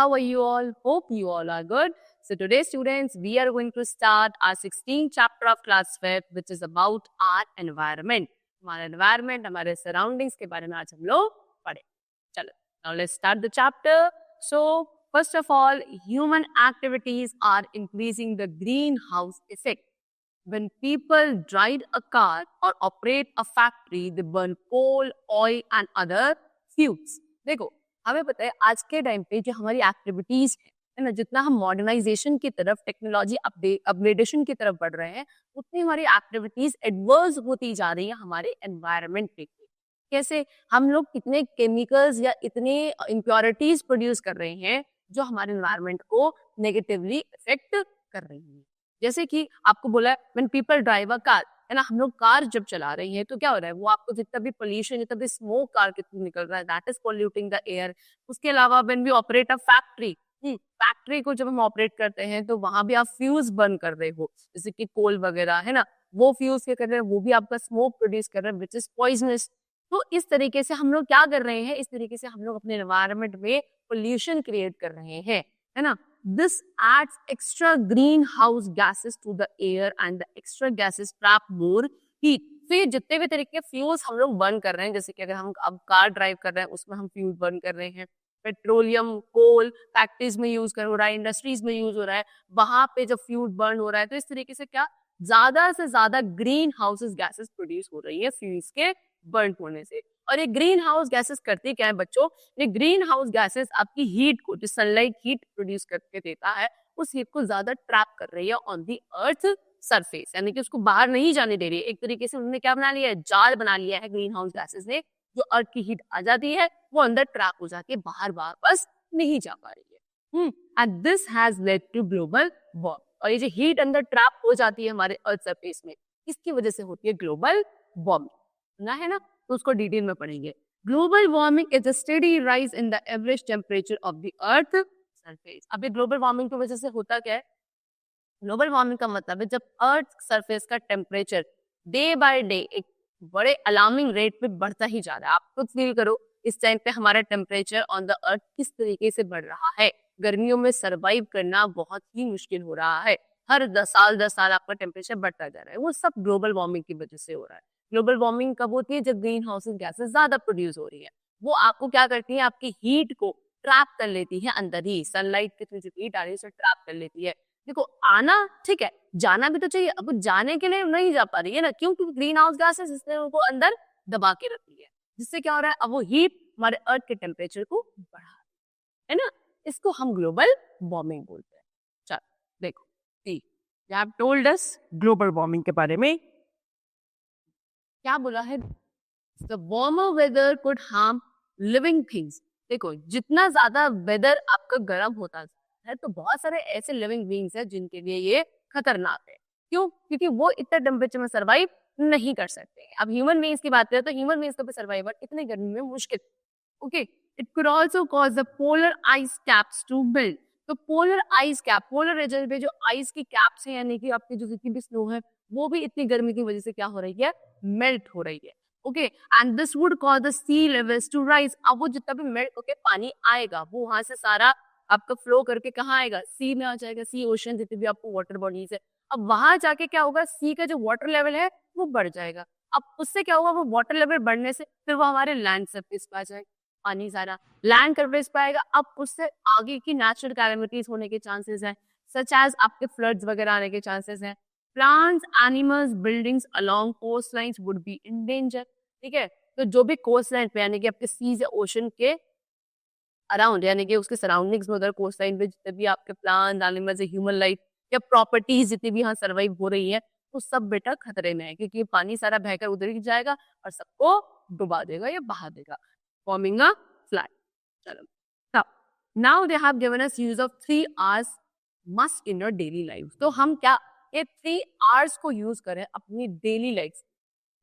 how are you all? Hope you all are good. So today students, we are going to start our 16th chapter of class 5th, which is about our environment. हमारा environment, हमारे surroundings के बारे में आज हम लोग पढ़े. चलो, now let's start the chapter. So first of all, human activities are increasing the greenhouse effect. When people drive a car or operate a factory, they burn coal, oil and other fuels. देखो, हमें पता है आज के time पे जो हमारी activities है ना, जितना हम मॉडर्नाइजेशन की तरफ, टेक्नोलॉजी अपग्रेडेशन की तरफ बढ़ रहे हैं, उतनी हमारी एक्टिविटीज एडवर्स होती जा रही है हमारे एनवायरनमेंट पे. कैसे हम लोग कितने केमिकल्स या इतने इम्प्योरिटीज प्रोड्यूस कर रहे हैं जो हमारे एनवायरनमेंट को नेगेटिवली इफेक्ट कर रही है. जैसे कि आपको बोला है when people drive a car, है ना, हम लोग कार जब चला रहे हैं तो क्या हो रहा है, वो आपको जितना भी पोल्यूशन, जितना भी स्मोक कार कितनी निकल रहा है, that is polluting the air. उसके अलावा when we operate a factory, factory को जब हम ऑपरेट करते हैं तो वहां भी आप फ्यूज बर्न कर रहे हो, जैसे कि कोल वगैरह, है ना, वो फ्यूज क्या कर रहे हैं, वो भी आपका स्मोक प्रोड्यूस कर रहे हैं विच इज पॉइजनस. तो इस तरीके से हम लोग क्या कर रहे हैं, इस तरीके से हम लोग अपने एनवायरनमेंट में पोल्यूशन क्रिएट कर रहे हैं, है ना. This adds extra greenhouse gases to the air and the extra gases trap more heat. तो ये जितने भी तरीके के फ्यूल्स हम लोग बर्न कर रहे हैं, जैसे कि अगर हम अब कार ड्राइव कर रहे हैं उसमें हम फ्यूल बर्न कर रहे हैं, पेट्रोलियम, कोल फैक्ट्रीज में यूज हो रहा है, इंडस्ट्रीज में यूज हो रहा है, वहां पे जब फ्यूल बर्न हो रहा है तो इस तरीके से क्या ज्यादा से ज्यादा ग्रीन हाउसेस गैसेस प्रोड्यूस हो रही है फ्यूल्स के बर्न होने से. और ये ग्रीन हाउस गैसेस करती क्या है बच्चों, ये ग्रीन हाउस गैसेस आपकी हीट को, जो सनलाइट हीट प्रोड्यूस करके देता है, उस हीट को ज्यादा ट्रैप कर रही है ऑन दी अर्थ सरफेस, यानी कि उसको बाहर नहीं जाने दे रही है. एक तरीके से उन्होंने क्या बना लिया है, जाल बना लिया है ग्रीन हाउस गैसेस ने, जो अर्थ की हीट आ जाती है वो अंदर ट्रैप हो जाके बाहर वापस नहीं जा पा रही है. And this has led to global warming. और ये जो हीट अंदर ट्रैप हो जाती है हमारे अर्थ सरफेस में, इसकी वजह से होती है ग्लोबल वार्मिंग. सुना है ना, तो उसको डिटेल में पढ़ेंगे. Global warming is a steady rise in the average temperature of the earth surface. अब ये ग्लोबल वार्मिंग की वजह से होता क्या है, ग्लोबल वार्मिंग का मतलब है जब अर्थ सरफेस का टेम्परेचर डे बाय डे एक बड़े अलार्मिंग रेट पे बढ़ता ही जा रहा है. आप खुद फील करो इस टाइम पे हमारा टेम्परेचर ऑन द अर्थ किस तरीके से बढ़ रहा है. गर्मियों में सरवाइव करना बहुत ही मुश्किल हो रहा है. हर 10 साल आपका टेम्परेचर बढ़ता जा रहा है. वो सब ग्लोबल वार्मिंग की वजह से हो रहा है. ग्लोबल वार्मिंग कब होती है, जब ग्रीन हाउस गैसेस ज्यादा प्रोड्यूस हो रही है. वो आपको क्या करती है, आपकी हीट को ट्रैप कर लेती है अंदर ही. सनलाइट की थ्रू जो हीट आ रही है उसे ट्रैप कर लेती है. देखो आना ठीक है, जाना भी तो चाहिए. अब जाने के लिए नहीं जा पा रही है ना, क्यों, क्योंकि ग्रीन हाउस गैसेस इसने उनको अंदर दबा के रखी है, जिससे क्या हो रहा है, अब वो हीट हमारे अर्थ के टेम्परेचर को बढ़ा है ना. इसको हम ग्लोबल वार्मिंग बोलते हैं. चलो देखो, you have told us global warming के बारे में क्या बोला है, the warmer weather could harm living things. देखो जितना ज्यादा वेदर आपका गर्म होता है तो बहुत सारे ऐसे लिविंग बीइंग्स हैं जिनके लिए ये खतरनाक है. क्यों, क्योंकि वो इतना टेम्परेचर में सर्वाइव नहीं कर सकते. अब ह्यूमन बीइंग्स की बात करें तो ह्यूमन बीइंग्स का सर्वाइवल इतनी गर्मी में मुश्किल. Okay, it could also cause the polar ice caps to build. तो polar ice cap, polar region पे जो आइस की कैप्स है, यानी कि आपकी जो जितनी भी स्नो है, वो भी इतनी गर्मी की वजह से क्या हो रही है, मेल्ट हो रही है. Okay, and this would cause the sea levels to rise. अब वो जितना भी मेल्ट होके पानी आएगा वो वहां से सारा आपका फ्लो करके कहाँ आएगा, सी में आ जाएगा. सी ओशन जितने भी आपको वाटर बॉडीज है, अब वहां जाके क्या होगा, सी का जो वाटर लेवल है वो बढ़ जाएगा. अब उससे क्या होगा, वो वाटर लेवल बढ़ने से फिर वो हमारे लैंड सरफेस पे आ जाएगा. पानी सारा लैंड सरफेस पे आएगा. अब उससे आगे की नेचुरल कैलामिटीज होने के चांसेस हैं, सच एज आपके फ्लड्स वगैरह आने के चांसेस हैं. Plants, animals, buildings along coast lines would be in danger. ठीक है, तो जो भी कोस्ट लाइन पे, यानी कि आपके सीज या ओशन के अराउंड, यानी कि उसके सराउंडिंग्स में, उधर कोस्ट लाइन पे जितने भी आपके प्लांट, एनिमल्स, ह्यूमन लाइफ या प्रॉपर्टीज जितनी भी यहाँ सर्वाइव हो रही है, वो सब बेटा खतरे में है, क्योंकि पानी सारा बहकर उधर ही जाएगा और सबको डुबा देगा या बहा देगा, फॉर्मिंग अ फ्लड. चलो, now they have given us use of 3 hours must in your daily life. तो हम क्या ये 3 hours को यूज करें अपनी डेली लाइफ,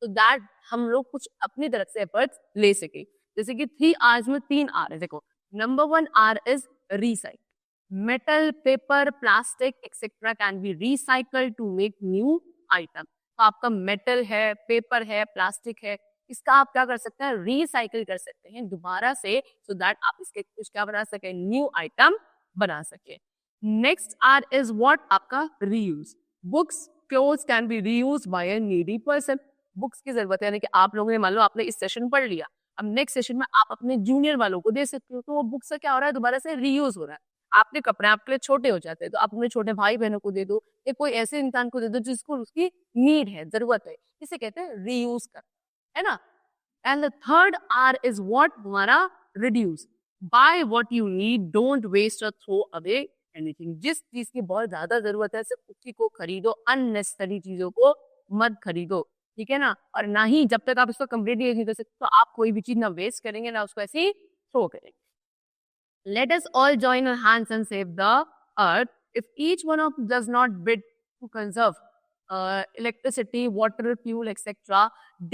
तो दैट हम लोग कुछ अपनी तरफ से एफर्ट्स ले सके. जैसे कि 3 hours में 3 hour है. देखो, number 1 hour is recycle. Metal, paper, plastic etcetera can be recycled to make new item. तो आपका मेटल है, पेपर है, प्लास्टिक है, इसका आप क्या कर सकते हैं, रिसाइकिल कर सकते हैं दोबारा से, सो दैट आप इसके कुछ क्या बना सके, न्यू आइटम बना सके। नेक्स्ट आर इज व्हाट, आपका reuse. Books clothes can be reused by a needy person. Books की जरूरत है, यानी कि आप लोगों ने मान लो आपने इस सेशन पढ़ लिया, अब नेक्स्ट सेशन में आप अपने जूनियर वालों को दे सकते हो, तो वो बुक्स से क्या हो रहा है, दोबारा से रीयूज हो रहा है। आपके कपड़े आपके लिए छोटे हो जाते हैं, तो आप अपने छोटे भाई बहनों को दे दो, या कोई ऐसे इंसान को दे दो जिसको उसकी नीड है, जरूरत है, इसे कहते हैं रीयूज कर, है ना। And the third R is what, हमारा reduce. Buy what you need, don't waste और थ्रो अवे एनीथिंग। जिस चीज की बहुत ज्यादा जरूरत है सिर्फ उसी को खरीदो, अननेसेसरी चीजों को मत खरीदो, ठीक है ना। और ना ही जब तक आप इसको कंप्लीट नहीं कर सकते, तो आप कोई भी चीज ना वेस्ट करेंगे ना उसको ऐसे ही थ्रो करेंगे। Let us all join our hands and save the earth. If each one of us does not bid to conserve electricity, water, fuel, etc.,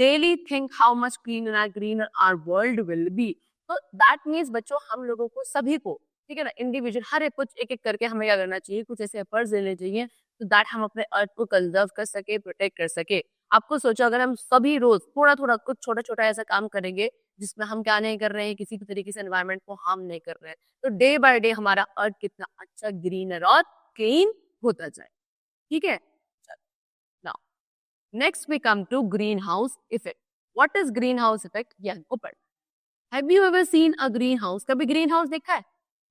daily think how much greener our world will be. So that means बच्चों हम लोगों को सभी को, ठीक है ना, individual हर एक कुछ एक एक करके हमें क्या करना चाहिए, कुछ ऐसे एफर्ट्स लेने चाहिए तो दैट हम अपने अर्थ को कंजर्व कर सके, प्रोटेक्ट कर सके। आपको सोचो अगर हम सभी रोज थोड़ा थोड़ा कुछ छोटा छोटा ऐसा काम करेंगे जिसमें हम क्या नहीं कर रहे हैं, किसी भी तरीके से एनवायरनमेंट को हार्म नहीं कर रहे हैं, तो डे बाय डे हमारा अर्थ कितना अच्छा ग्रीनर और क्लीन होता जाए, ठीक है। Now next we come to green house effect. What is green house effect, ये हमको पढ़ना। Have you ever seen a green house, कभी ग्रीन हाउस देखा है?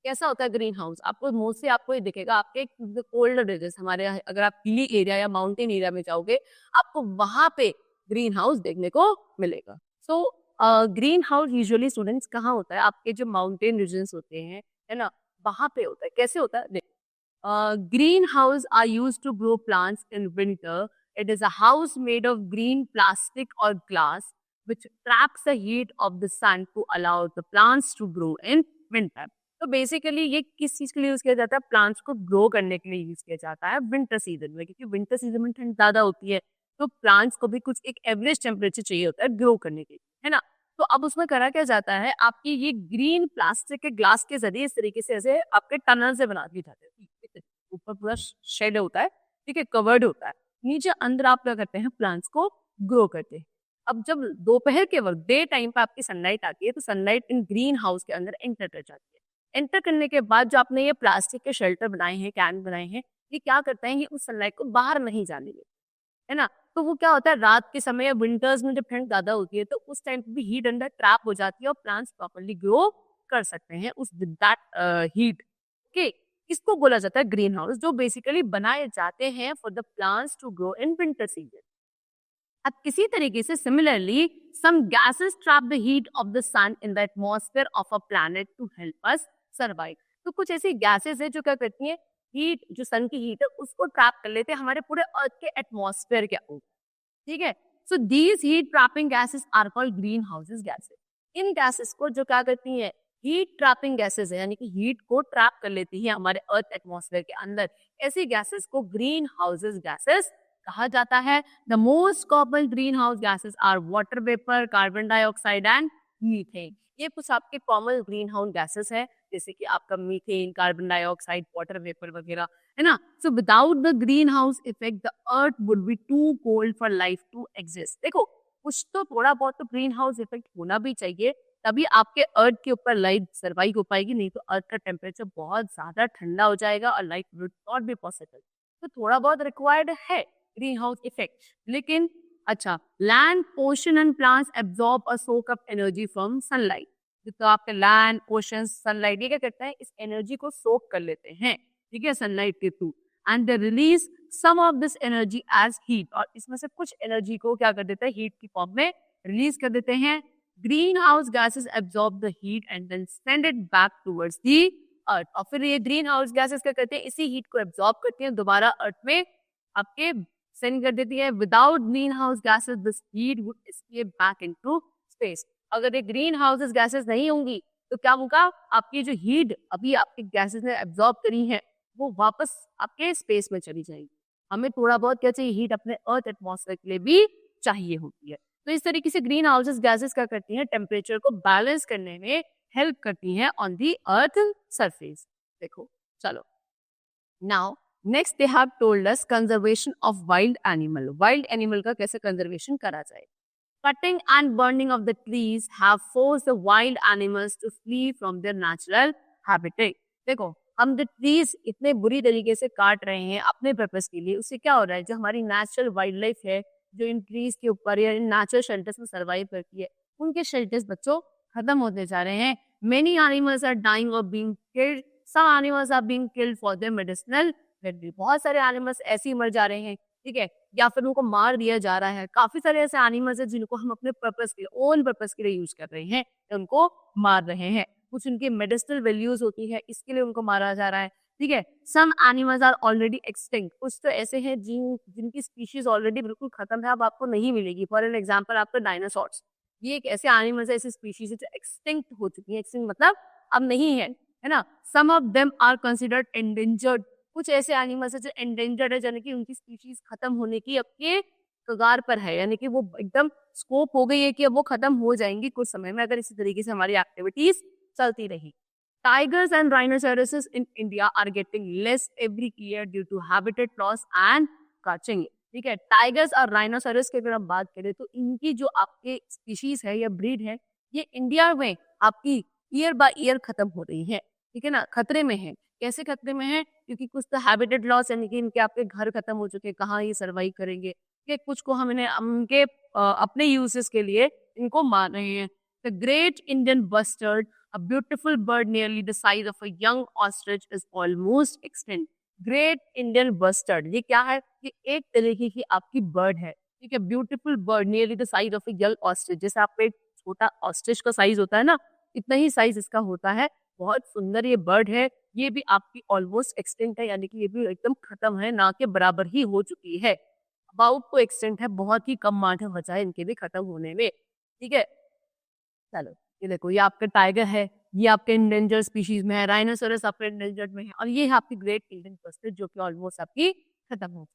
कैसा होता है ग्रीन हाउस? आपको मोस्टली आपको ये दिखेगा आपके कोल्ड रीजन, हमारे अगर आप हिली एरिया या माउंटेन एरिया में जाओगे आपको वहां पे ग्रीन हाउस देखने को मिलेगा। So green house usually students कहाँ होता है, आपके जो माउंटेन रीजन्स होते हैं, है ना, वहां पे होता है। कैसे होता है, greenhouse are used to grow plants in winter. It is a house made of green plastic or glass which traps the heat of the sun to allow the plants to grow in winter. तो basically ये किस चीज के लिए use किया जाता है, plants को ग्रो करने के लिए यूज किया जाता है विंटर सीजन में, क्योंकि विंटर सीजन में ठंड ज्यादा होती है, तो प्लांट्स को भी कुछ एक एवरेज टेम्परेचर चाहिए होता है ग्रो करने के लिए, है ना। तो अब उसमें करा क्या जाता है, आपकी ये ग्रीन प्लास्टिक के ग्लास के जरिए इस तरीके से ऐसे आपके टनल से बना दी जाते हैं। ऊपर पूरा शेड होता है, ठीक है, कवर्ड होता है, नीचे अंदर आप क्या करते हैं, प्लांट्स को ग्रो करते हैं। अब जब दोपहर के वक्त डे टाइम पे आपकी सनलाइट आती है, तो सनलाइट इन ग्रीन हाउस के अंदर एंटर कर जाती है। एंटर करने के बाद जो आपने ये प्लास्टिक के शेल्टर बनाए हैं, कैन बनाए हैं, ये क्या करते हैं, ये उस सनलाइट को बाहर नहीं जाने देते, है ना। तो वो क्या होता है, रात के समय या विंटर्स में जब ठंड ज्यादा होती है तो उस टाइम पे भी हीट अंदर ट्रैप हो जाती है और प्लांट्स प्रॉपर्ली ग्रो कर सकते हैं उस दैट हीट के। इसको बोला जाता है ग्रीन हाउस, जो बेसिकली बनाए जाते हैं for the plants to grow in winter season. अब किसी तरीके से similarly some gases trap the heat of the sun in the atmosphere of a planet to help us survive. तो कुछ ऐसी गैसेस है जो क्या करती हैं, हीट, जो सन की हीट है उसको ट्रैप कर लेते हैं हमारे पूरे अर्थ के एटमॉस्फेयर के ऊपर, ठीक है। So these heat trapping gases are called green houses gases. इन गैसेस को जो क्या करती हैं, हीट ट्रैपिंग गैसेस है, यानी कि हीट को ट्रैप कर लेती है हमारे अर्थ एटमॉस्फेयर के अंदर, ऐसी गैसेस को ग्रीन हाउसेस गैसेस कहा जाता है। The most common green house gases are water vapour, carbon dioxide and methane. ये कुछ आपके कॉमन ग्रीन हाउस गैसेस है, जैसे कि आपका methane, carbon dioxide, water vapour वगैरह, है ना। So without the green house effect the earth would be too cold for life to exist. देखो कुछ तो थोड़ा बहुत तो ग्रीन हाउस इफेक्ट होना भी चाहिए, तभी आपके अर्थ के ऊपर लाइफ सर्वाइव हो पाएगी, नहीं तो अर्थ का टेम्परेचर बहुत ज्यादा ठंडा हो जाएगा और life would not be possible. तो थोड़ा बहुत रिक्वायर्ड है ग्रीन हाउस इफेक्ट, लेकिन अच्छा, land, ocean and plants absorb और सोक अप एनर्जी फ्रॉम सनलाइट। तो आपके लैंड, ओशन, सनलाइट ये क्या करता है, इस एनर्जी को सोक कर लेते हैं, ठीक है, सनलाइट के through, and they release some of this energy as heat. और इसमें से कुछ एनर्जी को क्या कर देता है, हीट की फॉर्म में रिलीज कर देते हैं। Greenhouse gases absorb the heat and then send it back towards the earth। और फिर ये ग्रीन हाउस गैसेस क्या करते हैं, इसी हीट को एब्जॉर्ब करती हैं, दोबारा अर्थ में आपके सेंड कर देती है। Without green house gases this heat would escape back into space. अगर ये ग्रीन हाउसेस गैसेस नहीं होंगी तो क्या होगा, आपकी जो हीट अभी आपके गैसेस ने एब्जॉर्ब करी है वो वापस आपके स्पेस में चली जाएगी। हमें थोड़ा बहुत क्या चाहिए, हीट अपने अर्थ एटमॉस्फेयर के लिए भी चाहिए होती है। तो इस तरीके से ग्रीन हाउसेस गैसेस क्या करती हैं, टेम्परेचर को बैलेंस करने में हेल्प करती हैं ऑन दी अर्थ सरफेस। देखो चलो, now next they have told us conservation of wild animal. Wild animal का कैसे कंजर्वेशन करा जाए। Cutting and burning of the trees have forced the wild animals to flee from their natural habitat। देखो हम जो trees इतने बुरी तरीके से काट रहे हैं अपने पर्पस के लिए, उससे क्या हो रहा है, जो हमारी नेचुरल वाइल्ड लाइफ है जो इन ट्रीज के ऊपर या इन नेचुरल शेल्टर्स में सर्वाइव करती है, उनके शेल्टर्स बच्चों खत्म होते जा रहे हैं. मेनी एनिमल्स आर डाइंग और being killed, some animals are being killed for their medicinal value. बहुत सारे एनिमल्स ऐसे ही मर जा रहे हैं, ठीक है, या फिर उनको मार दिया जा रहा है. काफी सारे ऐसे एनिमल्स हैं जिनको हम अपने पर्पस के लिए, ओन पर्पस के लिए यूज कर रहे हैं, उनको मार रहे हैं. कुछ उनकी मेडिसिनल वैल्यूज होती है, इसके लिए उनको मारा जा रहा है, ठीक है. Some animals are already extinct, कुछ तो ऐसे हैं जिनकी स्पीशीज ऑलरेडी बिल्कुल खत्म है, अब आपको नहीं मिलेगी. फॉर एन एग्जांपल आपका डायनासोर्स, ये एक ऐसे एनिमल्स है, ऐसी स्पीशीज है जो एक्सटिंक्ट हो चुकी है. एक्सटिंक्ट मतलब अब नहीं है ना. Some of them are considered endangered, कुछ ऐसे एनिमल्स है जो एंडेंजर्ड है, यानी कि उनकी स्पीशीज खत्म होने की अपने कगार पर है, यानी कि वो एकदम स्कोप हो गई है कि अब वो खत्म हो जाएंगी कुछ समय में, अगर इसी तरीके से हमारी एक्टिविटीज चलती रही. Tigers and rhinoceroses in India are getting less every year due to habitat loss and catching. ठीक है, टाइगर्स और राइनोसोरस की अगर हम बात करें तो इनकी जो आपके स्पीशीज है या ब्रीड है, ये इंडिया में आपकी ईयर बाय ईयर खत्म हो रही है. ठीक है ना, खतरे में है. कैसे खतरे में है? क्योंकि कुछ तो हैबिटेट लॉस, यानी कि इनके आपके घर खत्म हो चुके हैं, कहाँ ये सर्वाइव करेंगे. कि कुछ को हम इन्हें उनके अपने यूजेस के लिए इनको मार रहे हैं. The great Indian bustard, a beautiful bird nearly the size of a young ostrich, is almost extinct. Great Indian bustard, ये क्या है? ये एक तरीके की आपकी बर्ड है, ठीक है. Beautiful bird nearly the size of a young ostrich, जैसे आपका एक छोटा ऑस्ट्रिच का साइज होता है ना, इतना ही साइज इसका होता है. बहुत सुंदर ये बर्ड है. ये भी आपकी ऑलमोस्ट एक्सटिंक्ट है, यानी कि ये भी एकदम खत्म है, ना के बराबर ही हो चुकी है. अबाउट टू एक्सटिंक्ट है, बहुत ही कम मार्जिन बचा है इनके भी खत्म होने में. ठीक है, चलो ये देखो, ये आपका टाइगर है, ये आपके इंडेंजर स्पीशीज में है. राइनोसोरस आपके इंडेंजर्ड में है, और ये है आपकी ग्रेट इंडियन बस्टर्ड जो कि ऑलमोस्ट आपकी खत्म हो.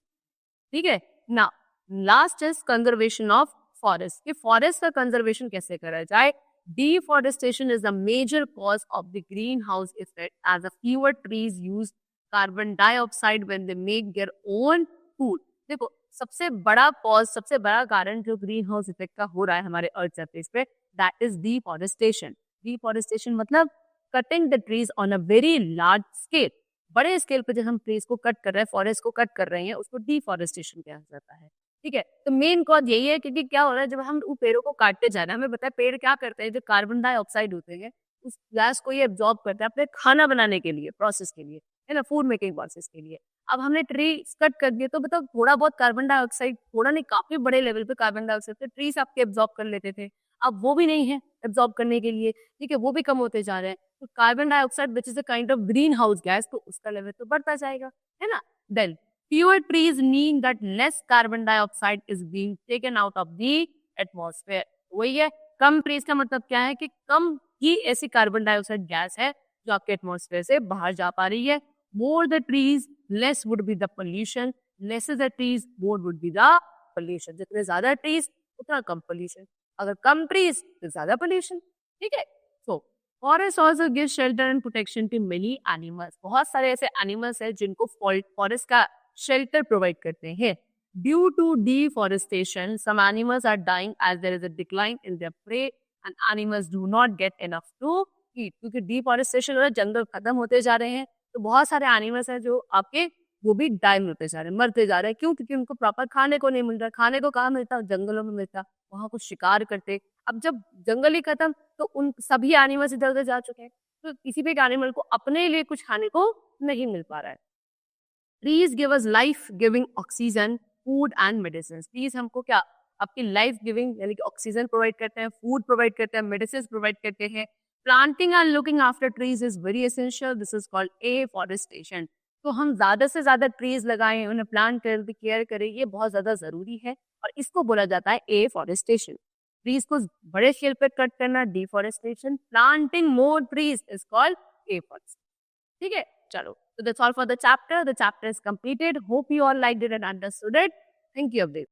ठीक है ना. Last is conservation of forest. ये फॉरेस्ट का कंजर्वेशन कैसे करा जाए? Deforestation is the major cause of the green house effect, as a fewer trees use carbon dioxide when they make their own food. देखो, सबसे बड़ा कॉज, सबसे बड़ा कारण जो ग्रीन हाउस इफेक्ट का हो रहा है हमारे अर्थ सरफेस पे, दैट इज डिफॉरेस्टेशन. डिफॉरेस्टेशन मतलब cutting the trees on a very large scale. बड़े स्केल पे जब हम ट्रीज को कट कर रहे हैं, फॉरेस्ट को कट कर रहे हैं, उसको डिफॉरेस्टेशन कहा जाता है. ठीक है, तो मेन कॉज यही है, क्योंकि क्या हो रहा है, जब हम उन पेड़ों को काटते जा रहे हैं, हमें पता है पेड़ क्या करते हैं, जो कार्बन डाइऑक्साइड होते हैं उस गैस को ये एब्जॉर्ब करते हैं अपने खाना बनाने के लिए, प्रोसेस के लिए, है ना, फूड मेकिंग प्रोसेस के लिए. अब हमने ट्री कट कर दिए तो बताओ, थोड़ा बहुत कार्बन डाइऑक्साइड, थोड़ा नहीं काफी बड़े लेवल पे कार्बन डाइऑक्साइड तो ट्रीज आपके एब्जॉर्ब कर लेते थे, अब वो भी नहीं है एब्जॉर्ब करने के लिए. ठीक है, वो भी कम होते जा रहे हैं. तो carbon dioxide which is a kind of green house gas, तो उसका लेवल तो बढ़ता जाएगा, है ना. Then fewer trees mean that less carbon dioxide is being taken out of the atmosphere. वही है, कम ट्रीज का मतलब क्या है कि कम ही ऐसी कार्बन डाइऑक्साइड गैस है जो आपके एटमॉस्फेयर से बाहर जा पा रही है. More the trees, less would be the pollution. Less is the trees, more would be the pollution. जितने ज्यादा ट्रीज उतना कम पोल्यूशन, अगर कम ट्रीज तो ज्यादा पोल्यूशन. ठीक है. So forest also give shelter and protection to many animals. बहुत सारे ऐसे एनिमल्स हैं जिनको फॉरेस्ट का शेल्टर प्रोवाइड करते हैं. Due to deforestation some animals are dying as there is a decline in their prey and animals do not get enough to eat. क्योंकि deforestation हो रहा है, जंगल खत्म होते जा रहे हैं, तो बहुत सारे एनिमल्स हैं जो आपके वो भी डाई होते जा रहे हैं, मरते जा रहे हैं. क्यों? क्योंकि उनको प्रॉपर खाने को नहीं मिल रहा. खाने को कहाँ मिलता? जंगलों में मिलता. वहां कुछ शिकार करते. अब जब जंगल ही खत्म, तो उन सभी एनिमल्स इधर उधर जा चुके हैं, तो किसी भी एक एनिमल को अपने लिए कुछ खाने को नहीं मिल पा रहा है. Trees give us life giving oxygen, food and medicine. Trees हमको क्या, आपकी लाइफ गिविंग यानी कि ऑक्सीजन प्रोवाइड करते हैं, फूड प्रोवाइड करते हैं, मेडिसिन प्रोवाइड करते हैं. Planting and looking after trees is very essential. This is called afforestation. तो हम ज्यादा से ज्यादा ट्रीज लगाएं, उन्हें प्लांट कर केयर करें, ये बहुत ज्यादा जरूरी है, और इसको बोला जाता है एफॉरेस्टेशन. ट्रीज को बड़े स्केल पर कट करना deforestation. Planting more trees is called afforestation. ठीक है, चलो. So that's all for the chapter. The chapter is completed. Hope you all liked it and understood it. Thank you, Abdul.